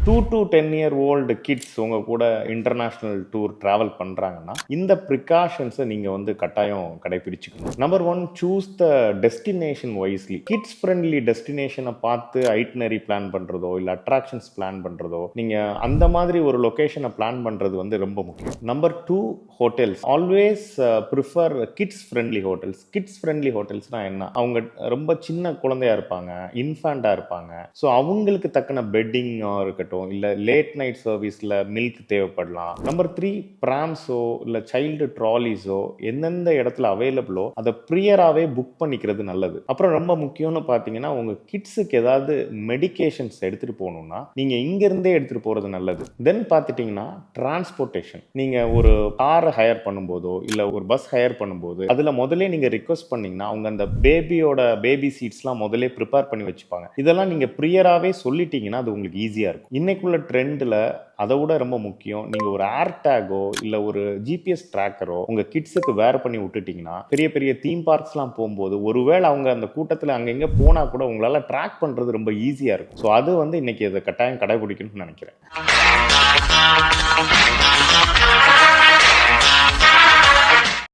2 to 10 year old kids உங்க கூட international tour travel பண்றாங்கன்னா இந்த ப்ரிகாஷன்ஸை நீங்க வந்து கட்டாயம் கடைபிடிச்சுக்கணும். Number 1, choose the destination wisely. Kids friendly டெஸ்டினேஷனை பார்த்து ஐட்னரி பிளான் பண்றதோ இல்ல அட்ராக்ஷன்ஸ் பிளான் பண்றதோ, நீங்க அந்த மாதிரி ஒரு லொகேஷனை பிளான் பண்றது வந்து ரொம்ப முக்கியம். Number 2, hotels. Always prefer kids friendly hotels. Kids friendly ஹோட்டல்ஸ்னா என்ன? அவங்க ரொம்ப சின்ன குழந்தையா இருப்பாங்க, இன்ஃபேண்டா இருப்பாங்க. ஸோ அவங்களுக்கு தக்கன பெட்டிங் இருக்கட்டும், இல்ல லேட் நைட் சர்வீஸ்ல மில்க் தேவைப்படலாம். நம்பர் 3, பிராம்ஸோ இல்ல சைல்டு ட்ராலிஸோ எந்தெந்த இடத்துல அவைலபிளோ அதை ப்ரியராகவே புக் பண்ணிக்கிறது நல்லது. அப்புறம் ரொம்ப முக்கியம்னு பார்த்தீங்கன்னா, உங்க கிட்ஸுக்கு ஏதாவது மெடிகேஷன்ஸ் எடுத்துட்டு போகணும்னா நீங்க இங்க இருந்தே எடுத்துட்டு போறது நல்லது. தென் பார்த்துட்டீங்கன்னா டிரான்ஸ்போர்ட்டேஷன். நீங்க ஒரு காரை ஹையர் பண்ணும்போதோ இல்ல ஒரு பஸ் ஹையர் பண்ணும்போது அதுல முதல்ல நீங்க ரிக்வெஸ்ட் பண்ணீங்கன்னா அவங்க அந்த பேபி சீட்ஸ்லாம் முதல்ல ப்ரிப்பேர் பண்ணி வச்சுப்பாங்க. இதெல்லாம் நீங்க ப்ரியராகவே சொல்லிட்டீங்கன்னா அது உங்களுக்கு ஈஸியா இருக்கும். இன்னைக்குள்ள ட்ரெண்டில் அதை விட ரொம்ப முக்கியம், நீங்க ஒரு ஏர் டேகோ இல்ல ஒரு ஜிபிஎஸ் ட்ராக்கரோ உங்க கிட்ஸுக்கு வேர் பண்ணி விட்டுட்டீங்கன்னா பெரிய பெரிய தீம் பார்க்ஸ்லாம் போகும்போது ஒருவேளை அவங்க அந்த கூட்டத்தில் அங்க எங்க போனா கூட உங்களால ட்ராக் பண்றது ரொம்ப ஈஸியா இருக்கும். ஸோ அது வந்து இன்னைக்கு இதை கட்டாயம் கடைபிடிக்கணும்னு நினைக்கிறேன்.